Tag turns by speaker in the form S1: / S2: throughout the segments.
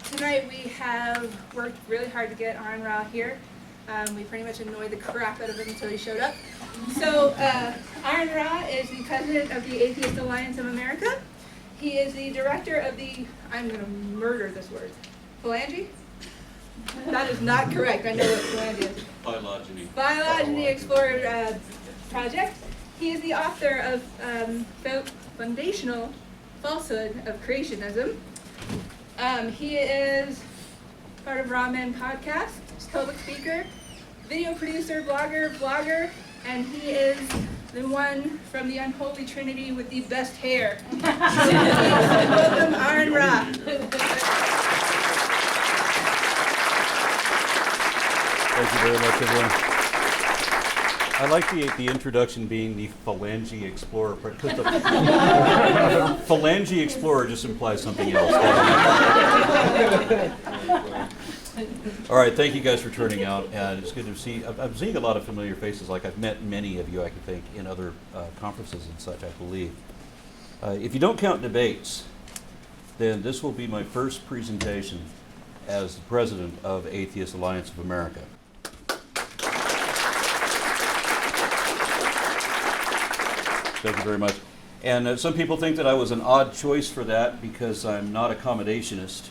S1: tonight we have worked really hard to get Aaron Ra here. We pretty much annoyed the crap out of him until he showed up. So Aaron Ra is the president of the Atheist Alliance of America. He is the director of the, I'm going to murder this word, phalange? That is not correct. I know what phalange is. Phylogeny Explorer Project. He is the author of Foundational Falsehood of Creationism. He is part of Raw Men Podcast, public speaker, video producer, blogger, vlogger, and he is the one from the unholy trinity with the best hair. Welcome, Aaron Ra.
S2: Thank you very much, everyone. I like the introduction being the Phalange Explorer, because the Phalange Explorer just implies something else. All right, thank you guys for turning out, and it's good to see. I'm seeing a lot of familiar faces, like I've met many of you, I can think, in other conferences and such, I believe. If you don't count debates, then this will be my first presentation as the president of Atheist Alliance of America. Thank you very much. And some people think that I was an odd choice for that because I'm not accommodationist.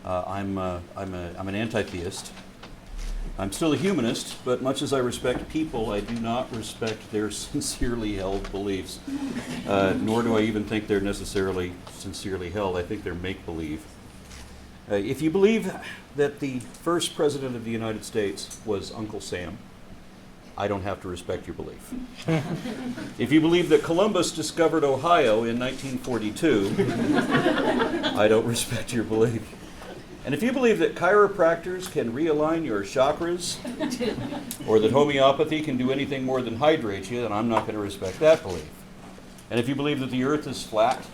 S2: I'm an anti-theist. I'm still a humanist, but much as I respect people, I do not respect their sincerely held beliefs. Nor do I even think they're necessarily sincerely held. I think they're make-believe. If you believe that the first president of the United States was Uncle Sam, I don't have to respect your belief. If you believe that Columbus discovered Ohio in 1942, I don't respect your belief. And if you believe that chiropractors can realign your chakras, or that homeopathy can do anything more than hydrate you, then I'm not going to respect that belief. And if you believe that the earth is flat,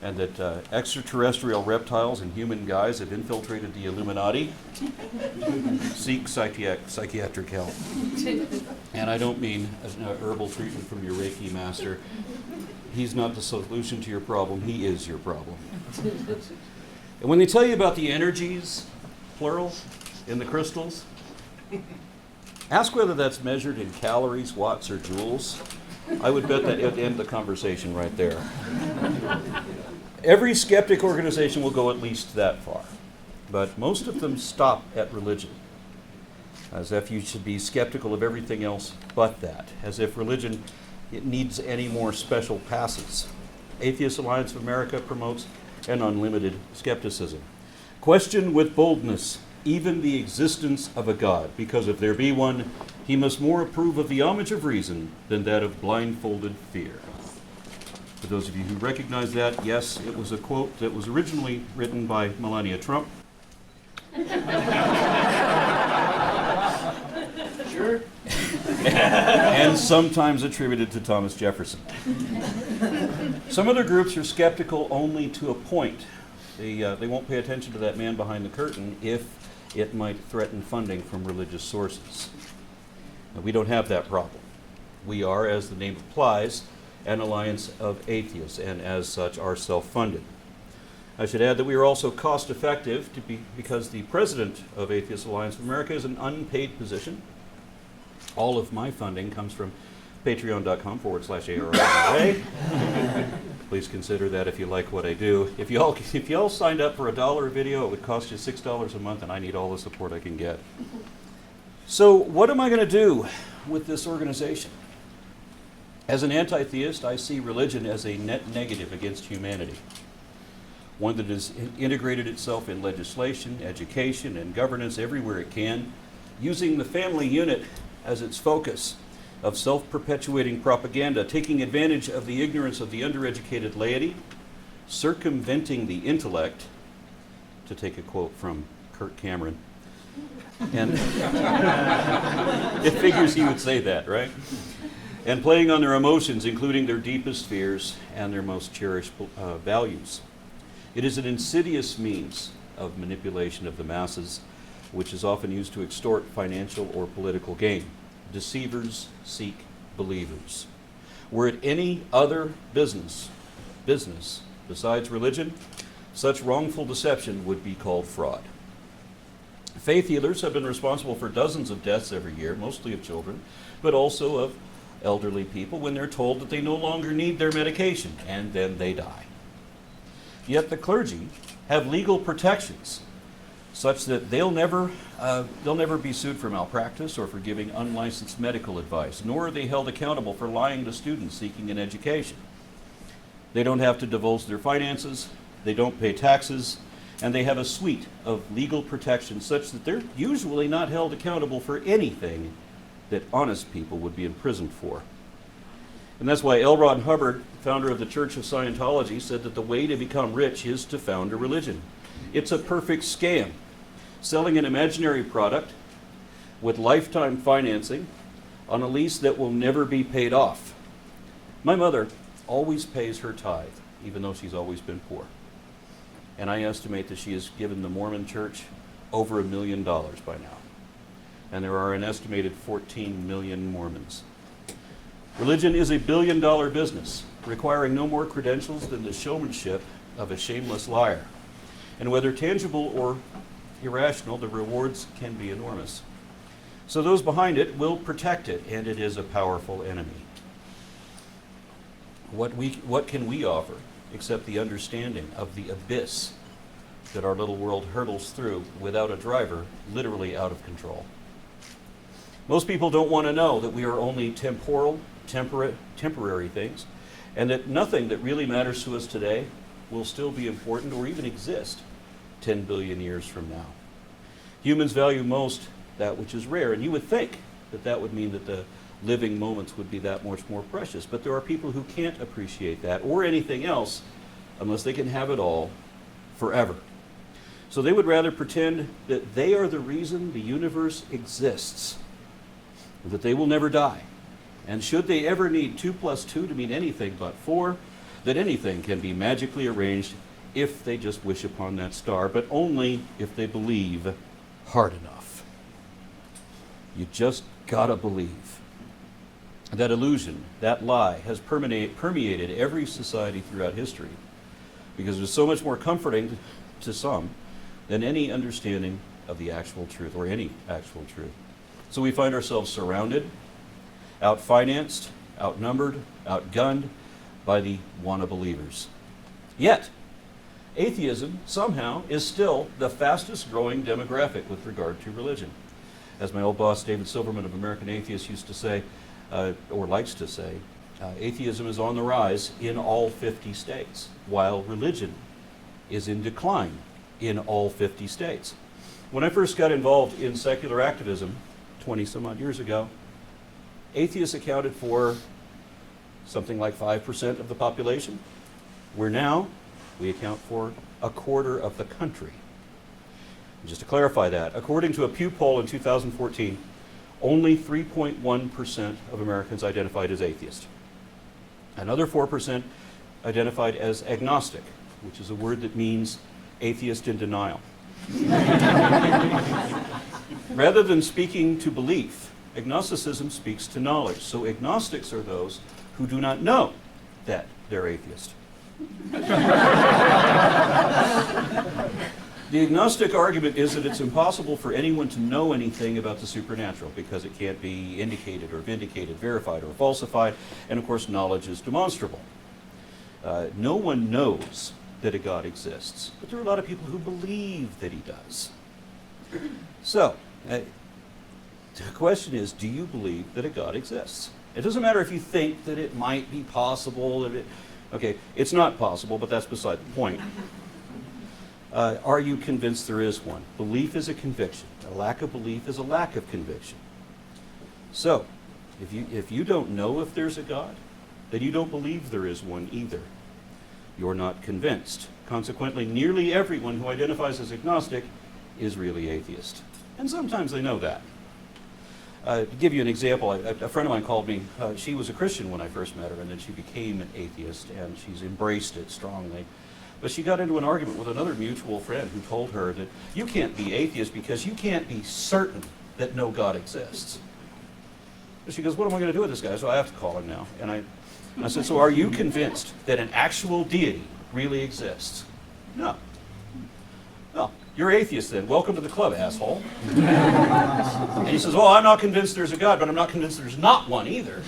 S2: and that extraterrestrial reptiles and human guys have infiltrated the Illuminati, seek psychiatric help. And I don't mean an herbal treatment from your Reiki master. He's not the solution to your problem, he is your problem. And when they tell you about the energies, plural, in the crystals, ask whether that's measured in calories, watts, or joules. I would bet that it would end the conversation right there. Every skeptic organization will go at least that far, but most of them stop at religion, as if you should be skeptical of everything else but that, as if religion it needs any more special passes. Atheist Alliance of America promotes an unlimited skepticism. Question with boldness even the existence of a God, because if there be one, he must more approve of the homage of reason than that of blindfolded fear. For those of you who recognize that, yes, it was a quote that was originally written by Melania Trump.
S3: Sure.
S2: And sometimes attributed to Thomas Jefferson. Some other groups are skeptical only to a point. They won't pay attention to that man behind the curtain if it might threaten funding from religious sources. Now, we don't have that problem. We are, as the name implies, an alliance of atheists, and as such are self-funded. I should add that we are also cost-effective because the president of Atheist Alliance of America is an unpaid position. All of my funding comes from patreon.com/ARRA. Please consider that if you like what I do. If you all signed up for $1 a video, it would cost you $6 a month, and I need all the support I can get. So what am I going to do with this organization? As an anti-theist, I see religion as a net negative against humanity, one that has integrated itself in legislation, education, and governance everywhere it can, using the family unit as its focus of self-perpetuating propaganda, taking advantage of the ignorance of the undereducated laity, circumventing the intellect, to take a quote from Kirk Cameron, and it figures he would say that, right? And playing on their emotions, including their deepest fears and their most cherished values. It is an insidious means of manipulation of the masses, which is often used to extort financial or political gain. Deceivers seek believers. Were it any other business besides religion, Such wrongful deception would be called fraud. Faith healers have been responsible for dozens of deaths every year, mostly of children, but also of elderly people when they're told that they no longer need their medication, and then they die. Yet the clergy have legal protections such that they'll never be sued for malpractice or for giving unlicensed medical advice, nor are they held accountable for lying to students seeking an education. They don't have to divulge their finances, they don't pay taxes, and they have a suite of legal protections such that they're usually not held accountable for anything that honest people would be imprisoned for. And that's why L. Ron Hubbard, founder of the Church of Scientology, said that the way to become rich is to found a religion. It's a perfect scam, selling an imaginary product with lifetime financing on a lease that will never be paid off. My mother always pays her tithe, even though she's always been poor. And I estimate that she has given the Mormon Church over $1 million by now. And there are an estimated 14 million Mormons. Religion is a billion-dollar business, requiring no more credentials than the showmanship of a shameless liar. And whether tangible or irrational, the rewards can be enormous. So those behind it will protect it, and it is a powerful enemy. What can we offer except the understanding of the abyss that our little world hurtles through without a driver, literally out of control? Most people don't want to know that we are only temporary things, and that nothing that really matters to us today will still be important or even exist 10 billion years from now. Humans value most that which is rare, and you would think that that would mean that the living moments would be that much more precious. But there are people who can't appreciate that or anything else unless they can have it all forever. So they would rather pretend that they are the reason the universe exists, that they will never die. And should they ever need 2 + 2 to mean anything but 4, that anything can be magically arranged if they just wish upon that star, but only if they believe hard enough. You just gotta believe. That illusion, that lie, has permeated every society throughout history because it is so much more comforting to some than any understanding of the actual truth, or any actual truth. So we find ourselves surrounded, out-financed, outnumbered, outgunned by the wanna-believers. Yet, atheism somehow is still the fastest growing demographic with regard to religion. As my old boss, David Silverman of American Atheists, used to say, or likes to say, atheism is on the rise in all 50 states, while religion is in decline in all 50 states. When I first got involved in secular activism 20 some odd years ago, atheists accounted for something like 5% of the population, where now we account for 1/4 of the country. And just to clarify that, according to a Pew poll in 2014, only 3.1% of Americans identified as atheist. Another 4% identified as agnostic, which is a word that means atheist in denial. Rather than speaking to belief, agnosticism speaks to knowledge. So agnostics are those who do not know that they're atheist. The agnostic argument is that it's impossible for anyone to know anything about the supernatural because it can't be indicated or vindicated, verified or falsified, and of course knowledge is demonstrable. No one knows that a God exists, but there are a lot of people who believe that he does. So, the question is, do you believe that a God exists? It doesn't matter if you think that it might be possible. Okay, it's not possible, but that's beside the point. Are you convinced there is one? Belief is a conviction. A lack of belief is a lack of conviction. So, if you don't know if there's a God, then you don't believe there is one either. You're not convinced. Consequently, nearly everyone who identifies as agnostic is really atheist. And sometimes they know that. To give you an example, a friend of mine called me. She was a Christian when I first met her, and then she became an atheist, and she's embraced it strongly. But she got into an argument with another mutual friend who told her that you can't be atheist because you can't be certain that no God exists. And she goes, what am I going to do with this guy? So I have to call him now. And I said, so are you convinced that an actual deity really exists? No. No. You're atheist then. Welcome to the club, asshole. And he says, well, I'm not convinced there's a God, but I'm not convinced there's not one either.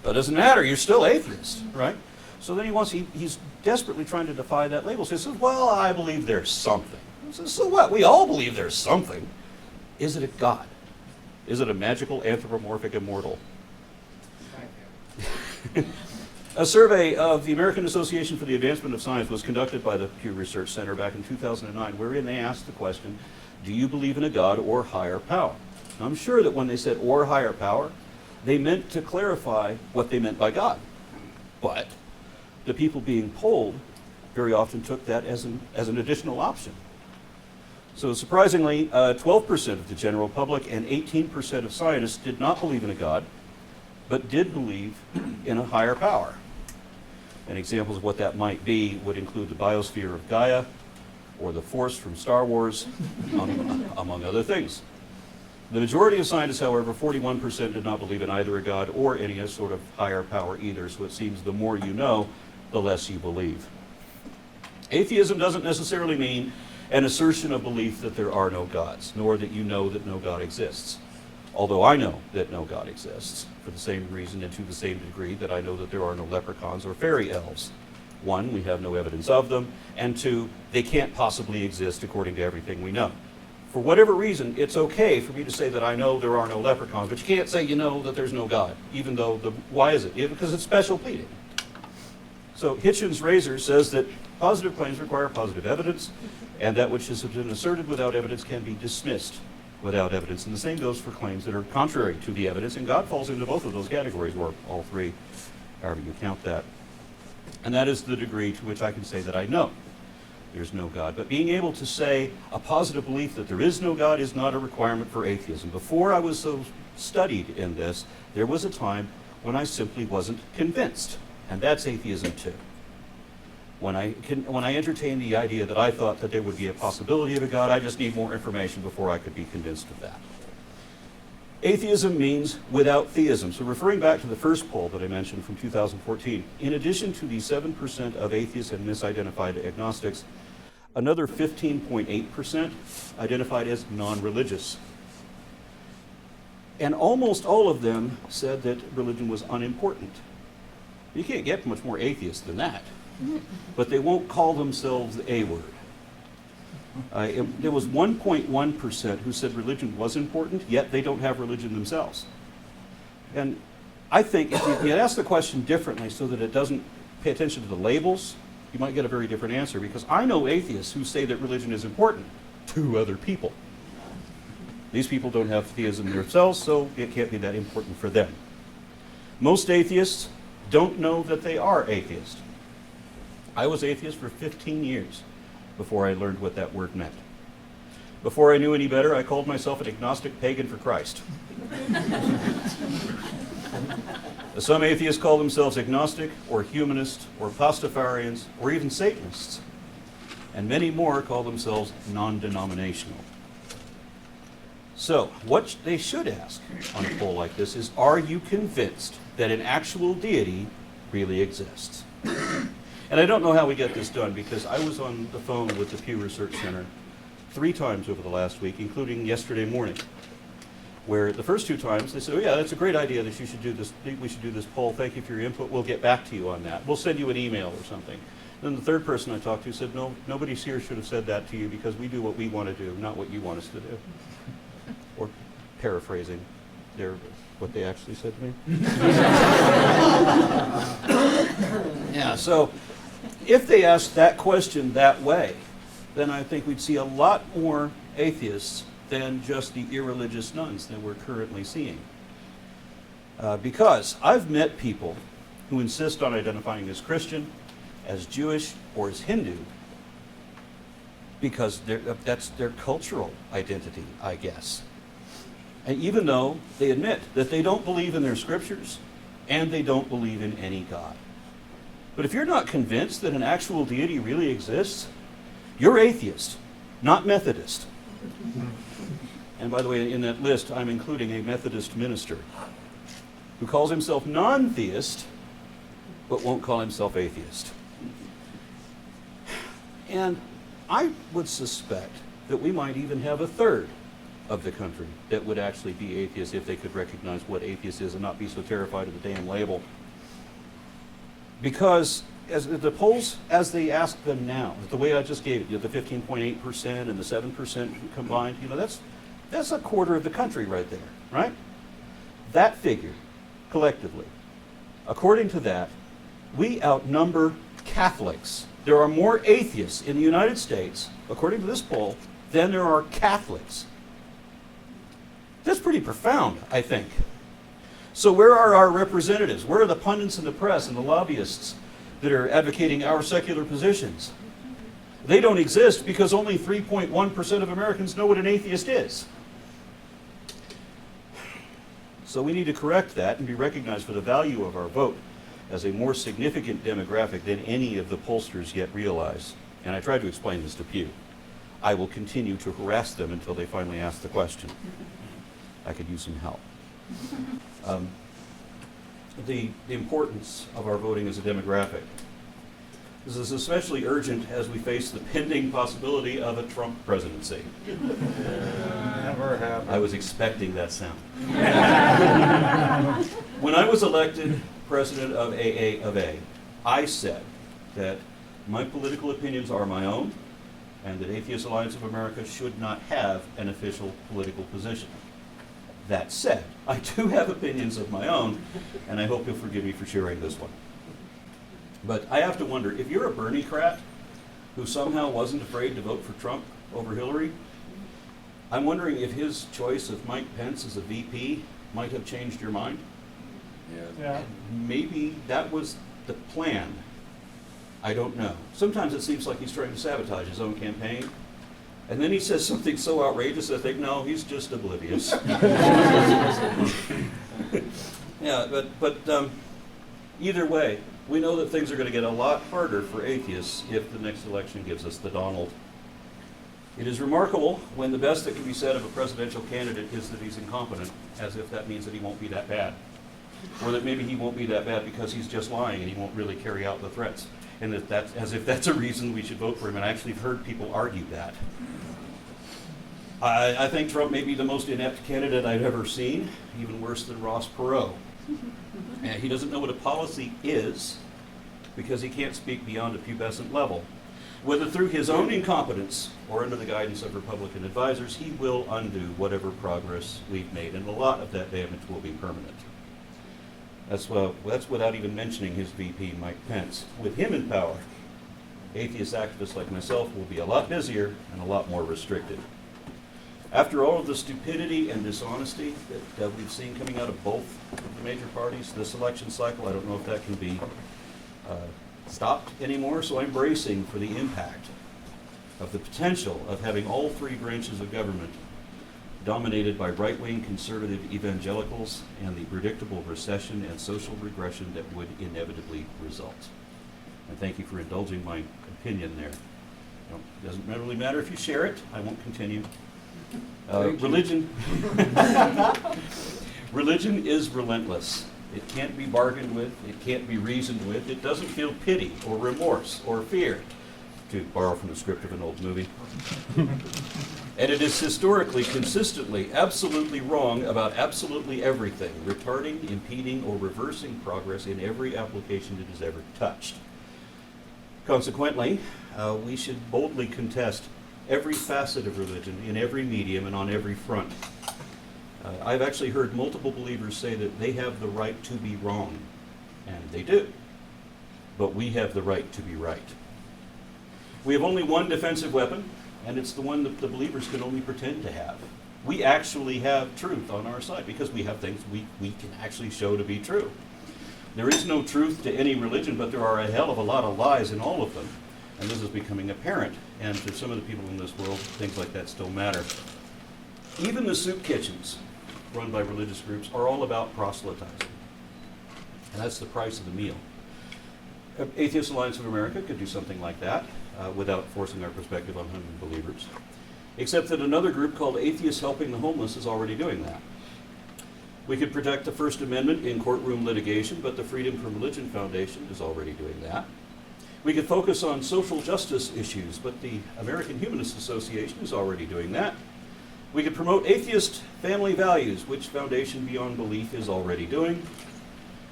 S2: But it doesn't matter. You're still atheist, right? So then he's desperately trying to defy that label. So he says, well, I believe there's something. He says, so what? We all believe there's something. Is it a God? Is it a magical, anthropomorphic, immortal? A survey of the American Association for the Advancement of Science was conducted by the Pew Research Center back in 2009, wherein they asked the question, do you believe in a God or higher power? Now, I'm sure that when they said or higher power, they meant to clarify what they meant by God. But the people being polled very often took that as an additional option. So surprisingly, 12% of the general public and 18% of scientists did not believe in a God, but did believe in a higher power. And examples of what that might be would include the biosphere of Gaia or the Force from Star Wars, among other things. The majority of scientists, however, 41% did not believe in either a God or any sort of higher power either, so it seems the more you know, the less you believe. Atheism doesn't necessarily mean an assertion of belief that there are no gods, nor that you know that no God exists. Although I know that no God exists, for the same reason and to the same degree that I know that there are no leprechauns or fairy elves. One, we have no evidence of them, and two, they can't possibly exist according to everything we know. For whatever reason, it's okay for me to say that I know there are no leprechauns, but you can't say you know that there's no God, even though why is it? Because it's special pleading. So Hitchens' razor says that positive claims require positive evidence, and that which has been asserted without evidence can be dismissed without evidence. And the same goes for claims that are contrary to the evidence, and God falls into both of those categories, or all three, however you count that. And that is the degree to which I can say that I know there's no God. But being able to say a positive belief that there is no God is not a requirement for atheism. Before I was so studied in this, there was a time when I simply wasn't convinced, and that's atheism too. When I entertained the idea that I thought that there would be a possibility of a God, I just need more information before I could be convinced of that. Atheism means without theism. So referring back to the first poll that I mentioned from 2014, in addition to the 7% of atheists and misidentified agnostics, another 15.8% identified as non-religious. And almost all of them said that religion was unimportant. You can't get much more atheist than that. But they won't call themselves a word. There was 1.1% who said religion was important, yet they don't have religion themselves. And I think if you ask the question differently so that it doesn't pay attention to the labels, you might get a very different answer, because I know atheists who say that religion is important to other people. These people don't have theism themselves, so it can't be that important for them. Most atheists don't know that they are atheists. I was atheist for 15 years before I learned what that word meant. Before I knew any better, I called myself an agnostic pagan for Christ. Some atheists call themselves agnostic or humanist or Pastafarians or even Satanists. And many more call themselves non-denominational. So, what they should ask on a poll like this is, are you convinced that an actual deity really exists? And I don't know how we get this done, because I was on the phone with the Pew Research Center 3 times over the last week, including yesterday morning, where the first 2 times they said, oh yeah, that's a great idea that you should do this, we should do this poll, thank you for your input, we'll get back to you on that. We'll send you an email or something. Then the third person I talked to said, no, nobody here should have said that to you, because we do what we want to do, not what you want us to do. Or paraphrasing what they actually said to me. Yeah, so if they asked that question that way, then I think we'd see a lot more atheists than just the irreligious nuns that we're currently seeing. Because I've met people who insist on identifying as Christian, as Jewish, or as Hindu, because that's their cultural identity, I guess. And even though they admit that they don't believe in their scriptures and they don't believe in any God. But if you're not convinced that an actual deity really exists, you're atheist, not Methodist. And by the way, in that list, I'm including a Methodist minister who calls himself non-theist, but won't call himself atheist. And I would suspect that we might even have a third of the country that would actually be atheist if they could recognize what atheist is and not be so terrified of the damn label. Because as the polls, as they ask them now, the way I just gave it, the 15.8% and the 7% combined, that's a quarter of the country right there, right? That figure, collectively, according to that, we outnumber Catholics. There are more atheists in the United States, according to this poll, than there are Catholics. That's pretty profound, I think. So where are our representatives? Where are the pundits in the press and the lobbyists that are advocating our secular positions? They don't exist because only 3.1% of Americans know what an atheist is. So we need to correct that and be recognized for the value of our vote as a more significant demographic than any of the pollsters yet realize. And I tried to explain this to Pew. I will continue to harass them until they finally ask the question. I could use some help. The importance of our voting as a demographic. This is especially urgent as we face the pending possibility of a Trump presidency.
S3: Never happened.
S2: I was expecting that sound. When I was elected president of AA of A, I said that my political opinions are my own and that Atheist Alliance of America should not have an official political position. That said, I do have opinions of my own, and I hope you'll forgive me for sharing this one. But I have to wonder, if you're a Bernie-crat who somehow wasn't afraid to vote for Trump over Hillary, I'm wondering if his choice of Mike Pence as a VP might have changed your mind.
S3: Yeah.
S2: Maybe that was the plan. I don't know. Sometimes it seems like he's trying to sabotage his own campaign. And then he says something so outrageous, I think, no, he's just oblivious. Yeah, but either way, we know that things are going to get a lot harder for atheists if the next election gives us the Donald. It is remarkable when the best that can be said of a presidential candidate is that he's incompetent, as if that means that he won't be that bad. Or that maybe he won't be that bad because he's just lying and he won't really carry out the threats. And that's as if that's a reason we should vote for him. And I actually have heard people argue that. I think Trump may be the most inept candidate I've ever seen, even worse than Ross Perot. And he doesn't know what a policy is because he can't speak beyond a pubescent level. Whether through his own incompetence or under the guidance of Republican advisors, he will undo whatever progress we've made, and a lot of that damage will be permanent. That's without even mentioning his VP, Mike Pence. With him in power, atheist activists like myself will be a lot busier and a lot more restricted. After all of the stupidity and dishonesty that we've seen coming out of both the major parties this election cycle, I don't know if that can be stopped anymore, so I'm bracing for the impact of the potential of having all three branches of government dominated by right-wing conservative evangelicals and the predictable recession and social regression that would inevitably result. And thank you for indulging my opinion there. It doesn't really matter if you share it. I won't continue. Religion is relentless. It can't be bargained with. It can't be reasoned with. It doesn't feel pity or remorse or fear, to borrow from the script of an old movie. And it is historically, consistently, absolutely wrong about absolutely everything, retarding, impeding, or reversing progress in every application it has ever touched. Consequently, we should boldly contest every facet of religion in every medium and on every front. I've actually heard multiple believers say that they have the right to be wrong, and they do. But we have the right to be right. We have only one defensive weapon, and it's the one that the believers can only pretend to have. We actually have truth on our side because we have things we can actually show to be true. There is no truth to any religion, but there are a hell of a lot of lies in all of them. And this is becoming apparent. And to some of the people in this world, things like that still matter. Even the soup kitchens run by religious groups are all about proselytizing. And that's the price of the meal. Atheist Alliance of America could do something like that without forcing our perspective on unbelievers. Except that another group called Atheists Helping the Homeless is already doing that. We could protect the First Amendment in courtroom litigation, but the Freedom from Religion Foundation is already doing that. We could focus on social justice issues, but the American Humanist Association is already doing that. We could promote atheist family values, which Foundation Beyond Belief is already doing.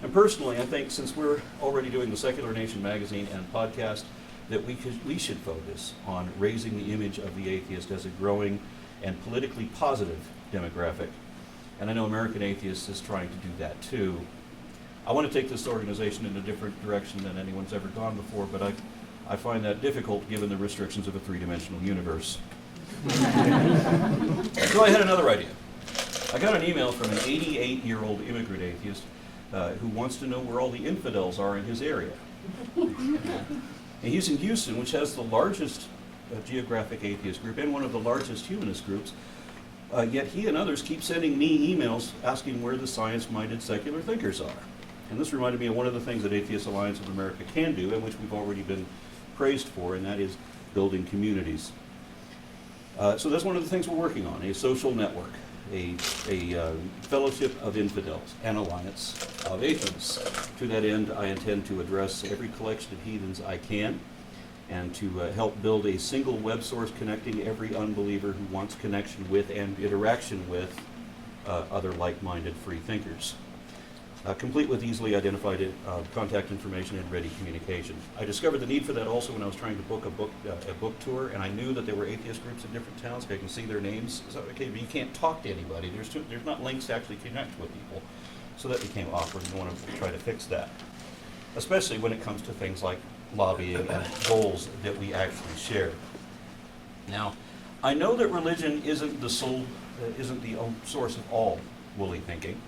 S2: And personally, I think since we're already doing the Secular Nation magazine and podcast, that we should focus on raising the image of the atheist as a growing and politically positive demographic. And I know American Atheists is trying to do that too. I want to take this organization in a different direction than anyone's ever gone before, but I find that difficult given the restrictions of a three-dimensional universe. So I had another idea. I got an email from an 88-year-old immigrant atheist who wants to know where all the infidels are in his area. And he's in Houston, which has the largest geographic atheist group and one of the largest humanist groups. Yet he and others keep sending me emails asking where the science-minded secular thinkers are. And this reminded me of one of the things that Atheist Alliance of America can do, and which we've already been praised for, and that is building communities. So that's one of the things we're working on, a social network, a fellowship of infidels, an alliance of atheists. To that end, I intend to address every collection of heathens I can, and to help build a single web source connecting every unbeliever who wants connection with and interaction with other like-minded free thinkers. Complete with easily identified contact information and ready communication. I discovered the need for that also when I was trying to book a book tour, and I knew that there were atheist groups in different towns. I can see their names. So, okay, but you can't talk to anybody. There's not links to actually connect with people. So that became awkward, and I want to try to fix that, especially when it comes to things like lobbying and goals that we actually share. Now, I know that religion isn't the source of all woolly thinking,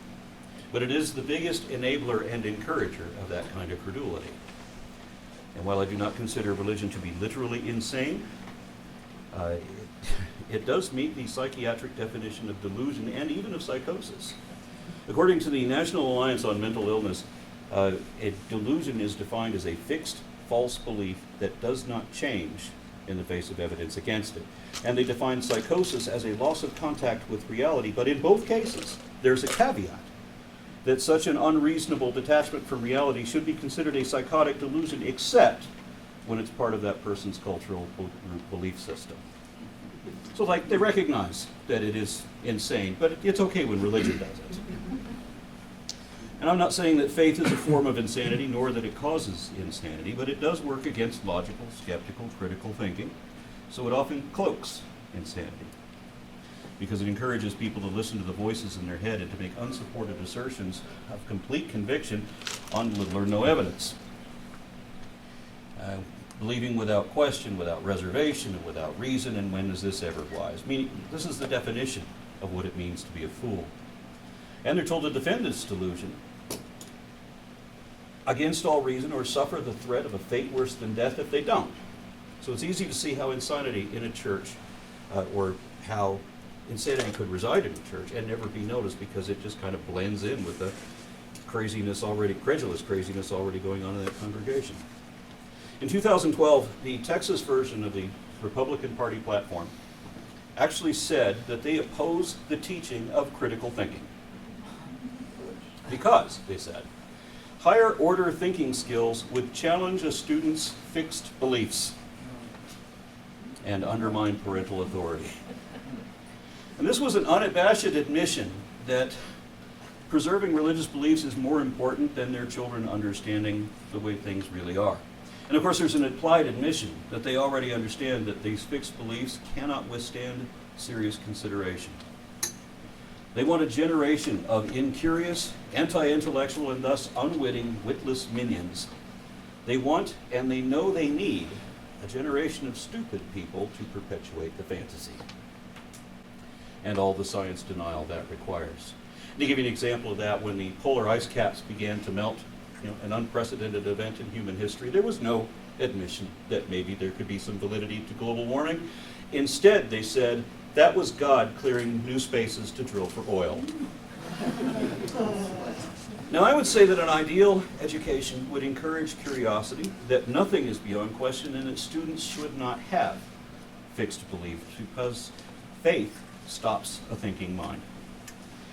S2: but it is the biggest enabler and encourager of that kind of credulity. And while I do not consider religion to be literally insane, it does meet the psychiatric definition of delusion and even of psychosis. According to the National Alliance on Mental Illness, a delusion is defined as a fixed, false belief that does not change in the face of evidence against it. And they define psychosis as a loss of contact with reality, but in both cases, there's a caveat that such an unreasonable detachment from reality should be considered a psychotic delusion, except when it's part of that person's cultural belief system. So like, they recognize that it is insane, but it's okay when religion does it. And I'm not saying that faith is a form of insanity, nor that it causes insanity, but it does work against logical, skeptical, critical thinking, so it often cloaks insanity, because it encourages people to listen to the voices in their head and to make unsupported assertions of complete conviction on little or no evidence. Believing without question, without reservation, and without reason, and when is this ever wise? Meaning, this is the definition of what it means to be a fool. And they're told to defend this delusion against all reason or suffer the threat of a fate worse than death if they don't. So it's easy to see how insanity in a church, or how insanity could reside in a church and never be noticed, because it just kind of blends in with the credulous craziness already going on in that congregation. In 2012, the Texas version of the Republican Party platform actually said that they oppose the teaching of critical thinking. Because, they said, higher order thinking skills would challenge a student's fixed beliefs and undermine parental authority. And this was an unabashed admission that preserving religious beliefs is more important than their children understanding the way things really are. And of course, there's an implied admission that they already understand that these fixed beliefs cannot withstand serious consideration. They want a generation of incurious, anti-intellectual, and thus unwitting, witless minions. They want, and they know they need, a generation of stupid people to perpetuate the fantasy and all the science denial that requires. To give you an example of that, when the polar ice caps began to melt, an unprecedented event in human history, there was no admission that maybe there could be some validity to global warming. Instead, they said, that was God clearing new spaces to drill for oil. Now, I would say that an ideal education would encourage curiosity, that nothing is beyond question, and that students should not have fixed beliefs, because faith stops a thinking mind.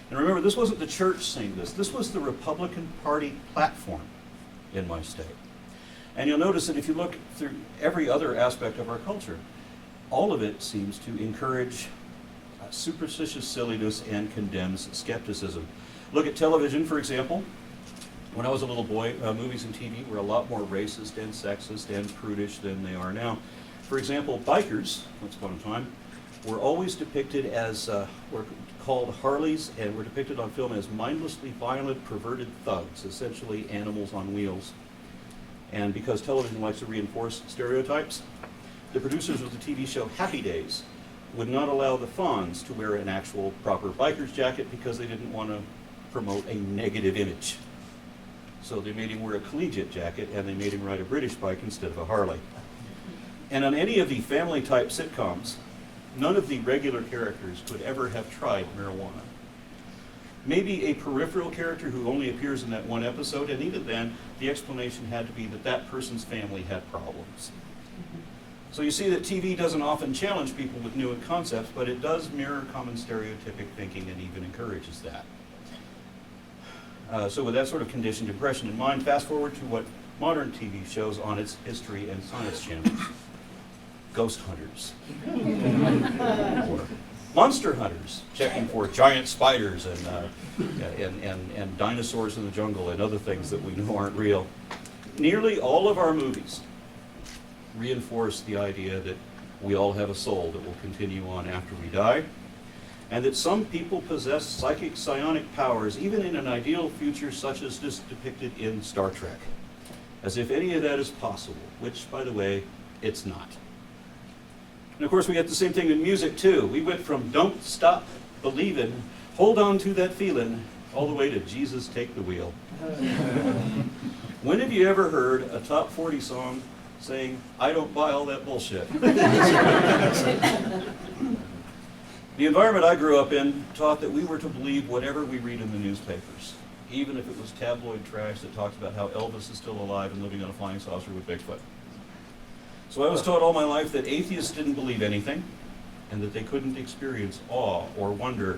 S2: And remember, this wasn't the church saying this. This was the Republican Party platform in my state. And you'll notice that if you look through every other aspect of our culture, all of it seems to encourage superstitious silliness and condemns skepticism. Look at television, for example. When I was a little boy, movies and TV were a lot more racist and sexist and prudish than they are now. For example, bikers, once upon a time, were always depicted as, were called Harleys, and were depicted on film as mindlessly violent, perverted thugs, essentially animals on wheels. And because television likes to reinforce stereotypes, the producers of the TV show Happy Days would not allow the Fonz to wear an actual proper biker's jacket because they didn't want to promote a negative image. So they made him wear a collegiate jacket, and they made him ride a British bike instead of a Harley. And on any of the family-type sitcoms, none of the regular characters could ever have tried marijuana. Maybe a peripheral character who only appears in that one episode, and even then, the explanation had to be that that person's family had problems. So you see that TV doesn't often challenge people with new concepts, but it does mirror common stereotypic thinking and even encourages that. So with that sort of conditioned impression in mind, fast forward to what modern TV shows on its history and science channels. Ghost hunters. Or monster hunters, checking for giant spiders and dinosaurs in the jungle and other things that we know aren't real. Nearly all of our movies reinforce the idea that we all have a soul that will continue on after we die, and that some people possess psychic psionic powers, even in an ideal future such as this depicted in Star Trek. As if any of that is possible, which, by the way, it's not. And of course, we get the same thing in music, too. We went from don't stop believing, hold on to that feeling, all the way to Jesus take the wheel. When have you ever heard a top 40 song saying, I don't buy all that bullshit? The environment I grew up in taught that we were to believe whatever we read in the newspapers, even if it was tabloid trash that talks about how Elvis is still alive and living on a flying saucer with Bigfoot. So I was taught all my life that atheists didn't believe anything, and that they couldn't experience awe or wonder,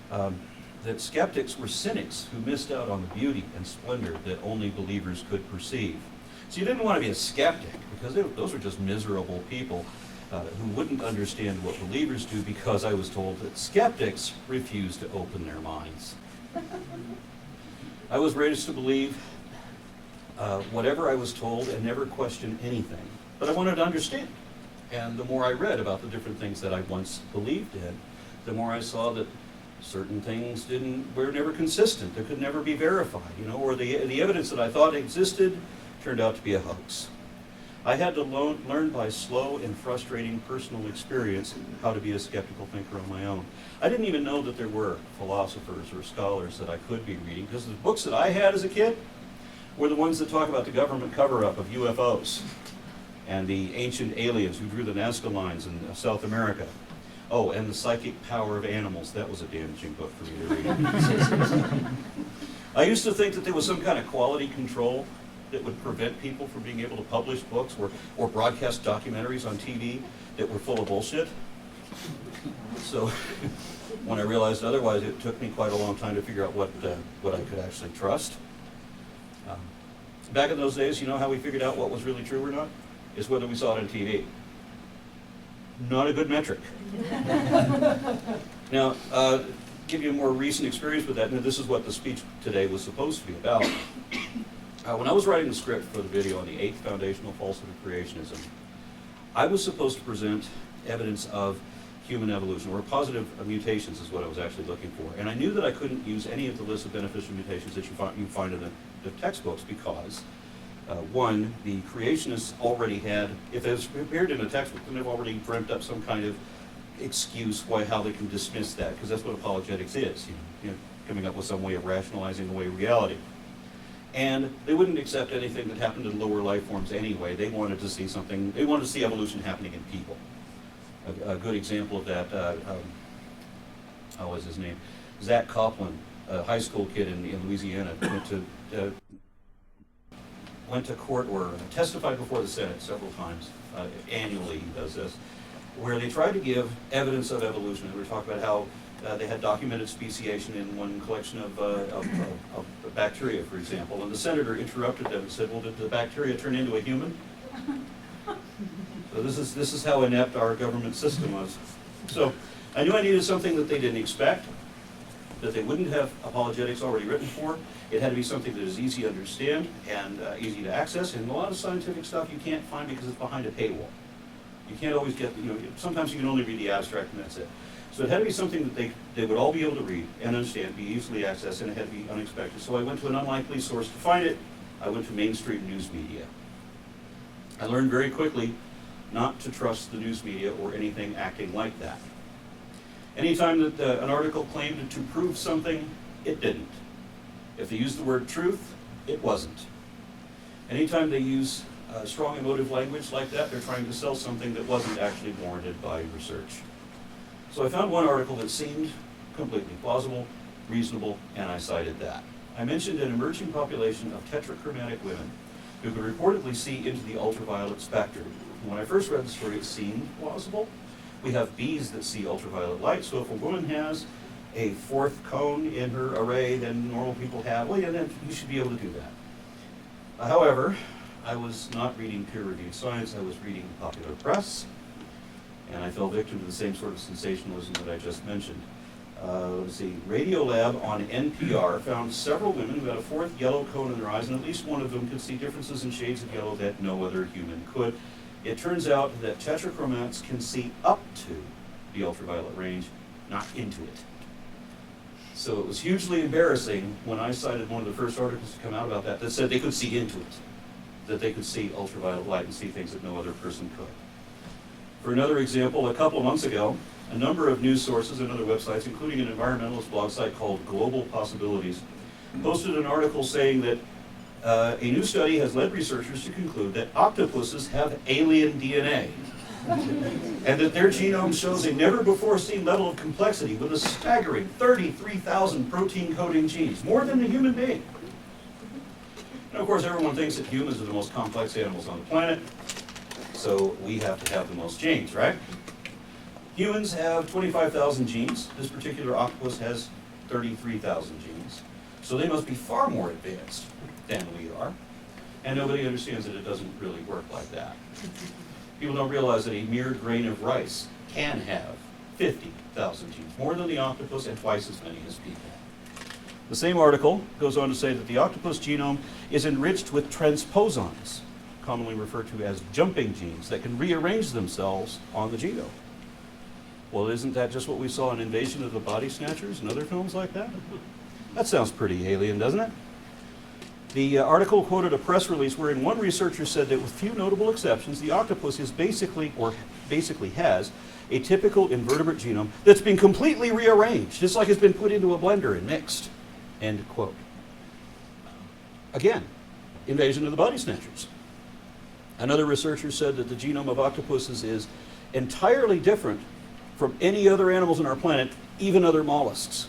S2: that skeptics were cynics who missed out on the beauty and splendor that only believers could perceive. So you didn't want to be a skeptic, because those were just miserable people who wouldn't understand what believers do, because I was told that skeptics refuse to open their minds. I was raised to believe whatever I was told and never question anything. But I wanted to understand. And the more I read about the different things that I once believed in, the more I saw that certain things were never consistent. They could never be verified, or the evidence that I thought existed turned out to be a hoax. I had to learn by slow and frustrating personal experience how to be a skeptical thinker on my own. I didn't even know that there were philosophers or scholars that I could be reading, because the books that I had as a kid were the ones that talk about the government cover-up of UFOs and the ancient aliens who drew the Nazca lines in South America. Oh, and the psychic power of animals. That was a damaging book for me to read. I used to think that there was some kind of quality control that would prevent people from being able to publish books or broadcast documentaries on TV that were full of bullshit. So when I realized otherwise, it took me quite a long time to figure out what I could actually trust. Back in those days, you know how we figured out what was really true or not? Is whether we saw it on TV. Not a good metric. Now, give you a more recent experience with that, and this is what the speech today was supposed to be about. When I was writing the script for the video on the 8th foundational falsehood of creationism, I was supposed to present evidence of human evolution, or positive mutations is what I was actually looking for. And I knew that I couldn't use any of the list of beneficial mutations that you find in the textbooks, because one, the creationists already had, if it appeared in a textbook, then they've already dreamt up some kind of excuse how they can dismiss that, because that's what apologetics is, coming up with some way of rationalizing away reality. And they wouldn't accept anything that happened in lower life forms anyway. They wanted to see they wanted to see evolution happening in people. A good example of that, what was his name? Zach Copeland, a high school kid in Louisiana, went to court or testified before the Senate several times. Annually he does this, where they tried to give evidence of evolution. And we were talking about how They had documented speciation in one collection of bacteria, for example, and the senator interrupted them and said, well, did the bacteria turn into a human? So this is how inept our government system was. So I knew I needed something that they didn't expect, that they wouldn't have apologetics already written for. It had to be something that is easy to understand and easy to access, and a lot of scientific stuff you can't find because it's behind a paywall. You can't always get, sometimes you can only read the abstract and that's it. So it had to be something that they would all be able to read and understand, be easily accessed, and it had to be unexpected. So I went to an unlikely source to find it. I went to mainstream news media. I learned very quickly not to trust the news media or anything acting like that. Anytime that an article claimed to prove something, it didn't. If they used the word truth, it wasn't. Anytime they use strong emotive language like that, they're trying to sell something that wasn't actually warranted by research. So I found one article that seemed completely plausible, reasonable, and I cited that. I mentioned an emerging population of tetrachromatic women who could reportedly see into the ultraviolet spectrum. When I first read the story, it seemed plausible. We have bees that see ultraviolet light, so if a woman has a fourth cone in her array than normal people have, well, yeah, then you should be able to do that. However, I was not reading peer-reviewed science, I was reading popular press, and I fell victim to the same sort of sensationalism that I just mentioned. Let's see, Radiolab on NPR found several women who had a fourth yellow cone in their eyes, and at least one of them could see differences in shades of yellow that no other human could. It turns out that tetrachromats can see up to the ultraviolet range, not into it. So it was hugely embarrassing when I cited one of the first articles to come out about that said they could see into it, that they could see ultraviolet light and see things that no other person could. For another example, a couple of months ago, a number of news sources and other websites, including an environmentalist blog site called Global Possibilities, posted an article saying that a new study has led researchers to conclude that octopuses have alien DNA, and that their genome shows a never-before-seen level of complexity with a staggering 33,000 protein-coding genes, more than a human being. And of course, everyone thinks that humans are the most complex animals on the planet, so we have to have the most genes, right? Humans have 25,000 genes. This particular octopus has 33,000 genes. So they must be far more advanced than we are. And nobody understands that it doesn't really work like that. People don't realize that a mere grain of rice can have 50,000 genes, more than the octopus and twice as many as people. The same article goes on to say that the octopus genome is enriched with transposons, commonly referred to as jumping genes, that can rearrange themselves on the genome. Well, isn't that just what we saw in Invasion of the Body Snatchers and other films like that? That sounds pretty alien, doesn't it? The article quoted a press release wherein one researcher said that with few notable exceptions, the octopus is basically has a typical invertebrate genome that's been completely rearranged. It's like it's been put into a blender and mixed. End quote. Again, Invasion of the Body Snatchers. Another researcher said that the genome of octopuses is entirely different from any other animals on our planet, even other mollusks,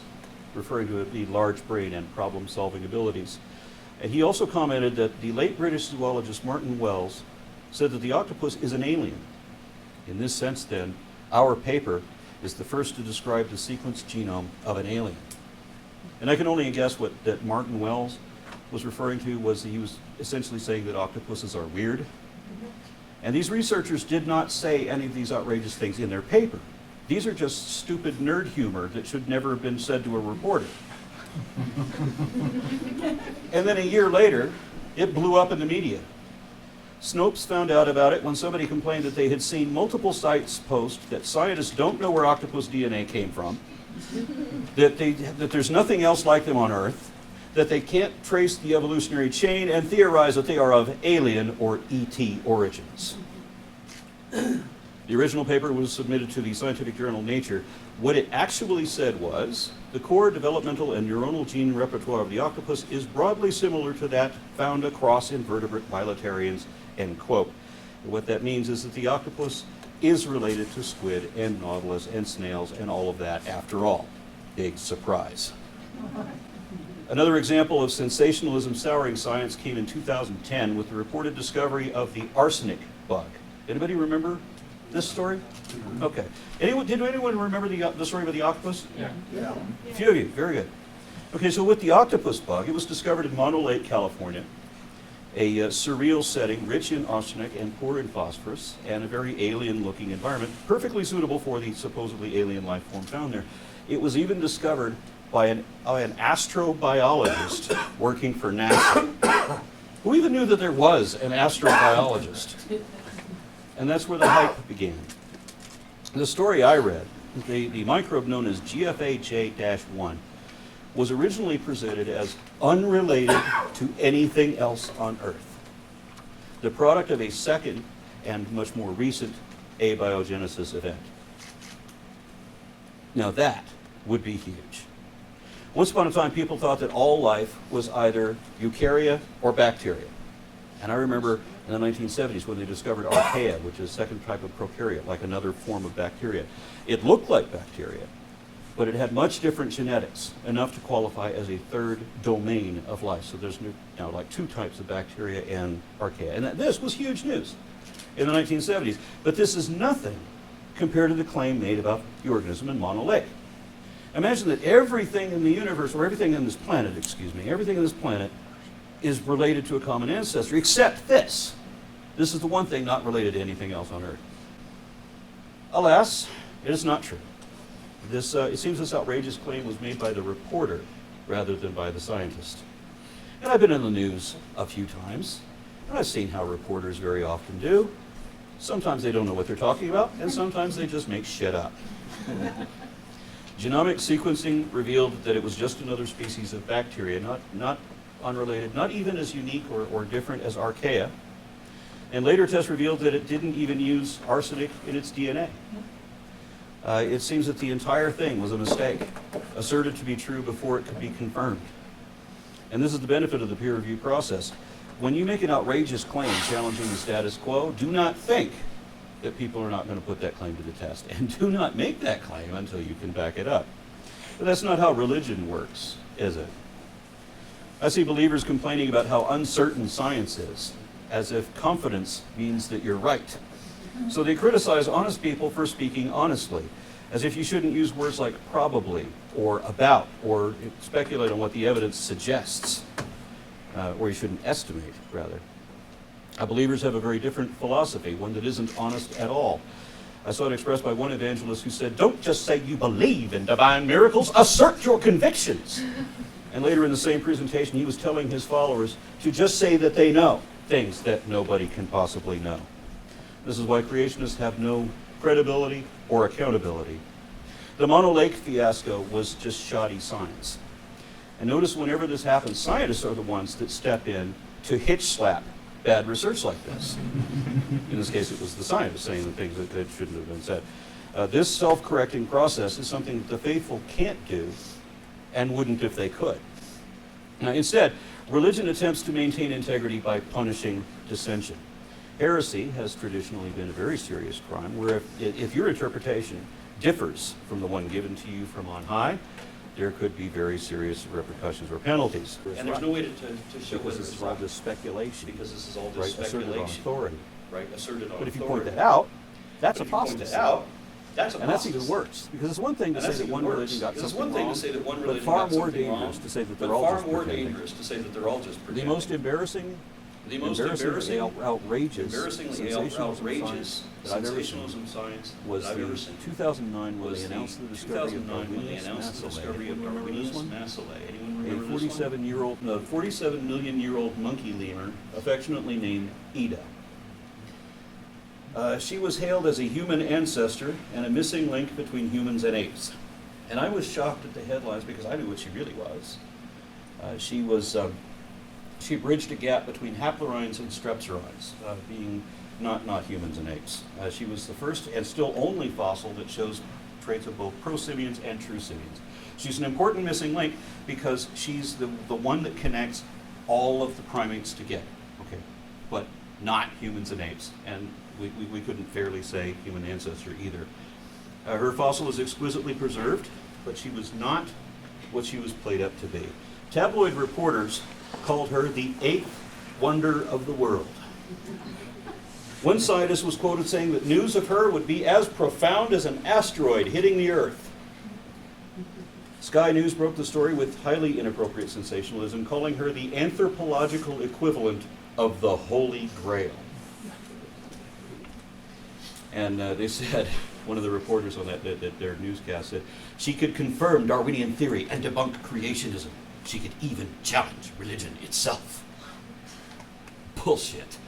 S2: referring to the large brain and problem-solving abilities. And he also commented that the late British zoologist Martin Wells said that the octopus is an alien. In this sense, then, our paper is the first to describe the sequenced genome of an alien. And I can only guess what that Martin Wells was referring to was he was essentially saying that octopuses are weird. And these researchers did not say any of these outrageous things in their paper. These are just stupid nerd humor that should never have been said to a reporter. And then a year later, it blew up in the media. Snopes found out about it when somebody complained that they had seen multiple sites post that scientists don't know where octopus DNA came from, that there's nothing else like them on Earth, that they can't trace the evolutionary chain, and theorize that they are of alien or ET origins. The original paper was submitted to the scientific journal Nature. What it actually said was, the core developmental and neuronal gene repertoire of the octopus is broadly similar to that found across invertebrate bilaterians, end quote. And what that means is that the octopus is related to squid and nautilus and snails and all of that after all. Big surprise. Another example of sensationalism souring science came in 2010 with the reported discovery of the arsenic bug. Anybody remember this story? Okay. Did anyone remember the story about the octopus?
S3: Yeah.
S2: A few of you, very good. Okay, so with the octopus bug, it was discovered in Mono Lake, California, a surreal setting, rich in arsenic and poor in phosphorus, and a very alien-looking environment, perfectly suitable for the supposedly alien life form found there. It was even discovered by an astrobiologist working for NASA. Who even knew that there was an astrobiologist? And that's where the hype began. The story I read, the microbe known as GFAJ-1, was originally presented as unrelated to anything else on Earth. The product of a second and much more recent abiogenesis event. Now that would be huge. Once upon a time, people thought that all life was either eukarya or bacteria. And I remember in the 1970s when they discovered archaea, which is a second type of prokaryote, like another form of bacteria. It looked like bacteria, but it had much different genetics, enough to qualify as a third domain of life. So there's now like two types of bacteria and archaea. And this was huge news in the 1970s. But this is nothing compared to the claim made about the organism in Mono Lake. Imagine that everything in the universe, or everything in this planet, everything in this planet is related to a common ancestor, except this. This is the one thing not related to anything else on Earth. Alas, it is not true. It seems this outrageous claim was made by the reporter rather than by the scientist. And I've been in the news a few times, and I've seen how reporters very often do. Sometimes they don't know what they're talking about, and sometimes they just make shit up. Genomic sequencing revealed that it was just another species of bacteria, not unrelated, not even as unique or different as archaea. And later tests revealed that it didn't even use arsenic in its DNA. It seems that the entire thing was a mistake, asserted to be true before it could be confirmed. And this is the benefit of the peer review process. When you make an outrageous claim challenging the status quo, do not think that people are not going to put that claim to the test. And do not make that claim until you can back it up. But that's not how religion works, is it? I see believers complaining about how uncertain science is, as if confidence means that you're right. So they criticize honest people for speaking honestly, as if you shouldn't use words like probably, or about, or speculate on what the evidence suggests, or you shouldn't estimate, rather. Believers have a very different philosophy, one that isn't honest at all. I saw it expressed by one evangelist who said, "Don't just say you believe in divine miracles, assert your convictions." And later in the same presentation, he was telling his followers to just say that they know things that nobody can possibly know. This is why creationists have no credibility or accountability. The Mono Lake fiasco was just shoddy science. And notice whenever this happens, scientists are the ones that step in to hitch slap bad research like this. In this case, it was the scientists saying the things that shouldn't have been said. This self-correcting process is something that the faithful can't do and wouldn't if they could. Now, instead, religion attempts to maintain integrity by punishing dissension. Heresy has traditionally been a very serious crime, where if your interpretation differs from the one given to you from on high, there could be very serious repercussions or penalties. And there's no way to show whether this is all just speculation. Because this is all just speculation. Asserted on authority. Right, asserted on authority. But if you point that out, that's apostasy. And that's even worse, because it's one thing to say that one religion got something wrong, but far more dangerous to say that they're all just pretending. The most embarrassing, outrageous sensationalism science that I've ever seen was the 2009 when they announced the discovery of Darwinius massillae. A 47 million year old monkey lemur, affectionately named Ida. She was hailed as a human ancestor and a missing link between humans and apes. And I was shocked at the headlines because I knew what she really was. She bridged a gap between haplorhines and strepsirrhines, being not humans and apes. She was the first and still only fossil that shows traits of both prosimians and true simians. She's an important missing link because she's the one that connects all of the primates together, okay, but not humans and apes. And we couldn't fairly say human ancestor either. Her fossil is exquisitely preserved, but she was not what she was played up to be. Tabloid reporters called her the eighth wonder of the world. One scientist was quoted saying that news of her would be as profound as an asteroid hitting the Earth. Sky News broke the story with highly inappropriate sensationalism, calling her the anthropological equivalent of the Holy Grail. And they said, one of the reporters on their newscast said, she could confirm Darwinian theory and debunk creationism. She could even challenge religion itself. Bullshit.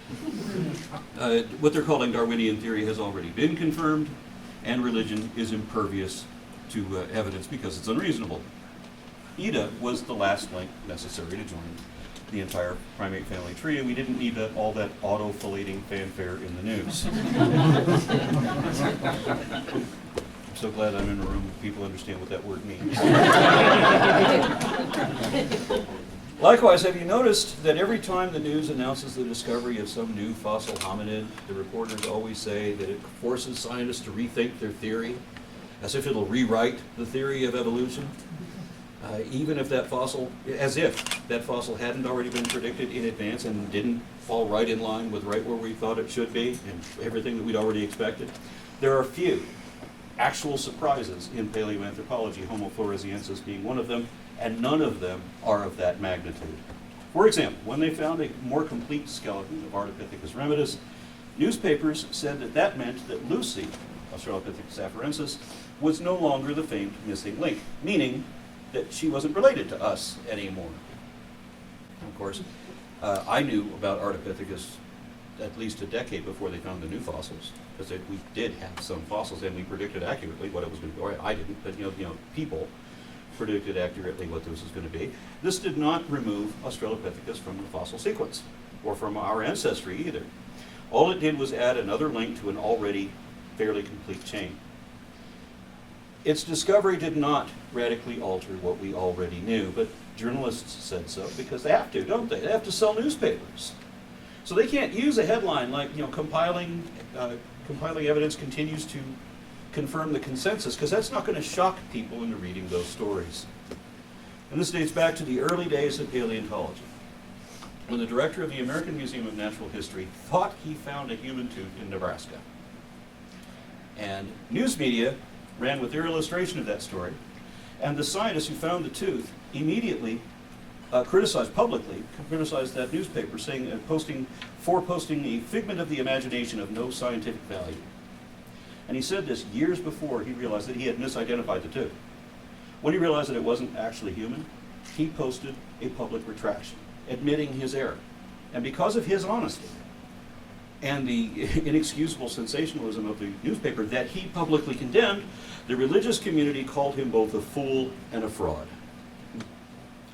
S2: What they're calling Darwinian theory has already been confirmed, and religion is impervious to evidence because it's unreasonable. Ida was the last link necessary to join the entire primate family tree, and we didn't need all that auto-fillating fanfare in the news. I'm so glad I'm in a room where people understand what that word means. Likewise, have you noticed that every time the news announces the discovery of some new fossil hominid, the reporters always say that it forces scientists to rethink their theory, as if it'll rewrite the theory of evolution? Even if that fossil, as if that fossil hadn't already been predicted in advance and didn't fall right in line with right where we thought it should be and everything that we'd already expected. There are few actual surprises in paleoanthropology, Homo floresiensis being one of them, and none of them are of that magnitude. For example, when they found a more complete skeleton of Ardipithecus remedis, newspapers said that that meant that Lucy, Australopithecus afarensis, was no longer the famed missing link, meaning that she wasn't related to us anymore. Of course, I knew about Ardipithecus at least a decade before they found the new fossils, because we did have some fossils and we predicted accurately what it was going to be. Or I didn't, but people predicted accurately what this was going to be. This did not remove Australopithecus from the fossil sequence, or from our ancestry either. All it did was add another link to an already fairly complete chain. Its discovery did not radically alter what we already knew, but journalists said so because they have to, don't they? They have to sell newspapers. So they can't use a headline like, compiling evidence continues to confirm the consensus, because that's not going to shock people into reading those stories. And this dates back to the early days of paleontology, when the director of the American Museum of Natural History thought he found a human tooth in Nebraska. And news media ran with their illustration of that story, and the scientists who found the tooth immediately publicly criticized that newspaper, saying, posting a figment of the imagination of no scientific value. And he said this years before he realized that he had misidentified the tooth. When he realized that it wasn't actually human, he posted a public retraction, admitting his error. And because of his honesty and the inexcusable sensationalism of the newspaper that he publicly condemned, the religious community called him both a fool and a fraud.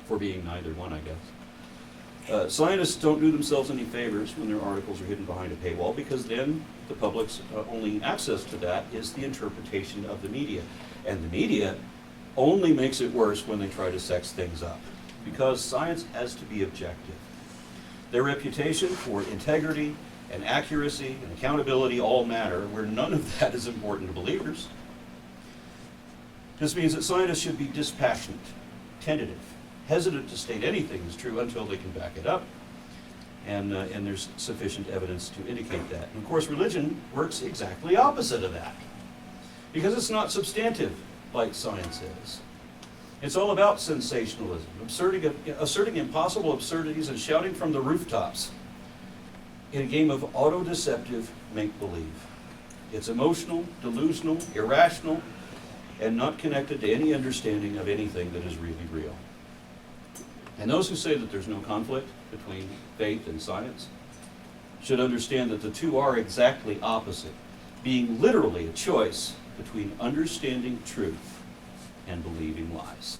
S2: For being neither one, I guess. Scientists don't do themselves any favors when their articles are hidden behind a paywall, because then the public's only access to that is the interpretation of the media. And the media only makes it worse when they try to sex things up, because science has to be objective. Their reputation for integrity and accuracy and accountability all matter, where none of that is important to believers. This means that scientists should be dispassionate, tentative, hesitant to state anything is true until they can back it up, and there's sufficient evidence to indicate that. And of course, religion works exactly opposite of that, because it's not substantive like science is. It's all about sensationalism, asserting impossible absurdities and shouting from the rooftops in a game of auto-deceptive make-believe. It's emotional, delusional, irrational, and not connected to any understanding of anything that is really real. And those who say that there's no conflict between faith and science should understand that the two are exactly opposite, being literally a choice between understanding truth and believing lies.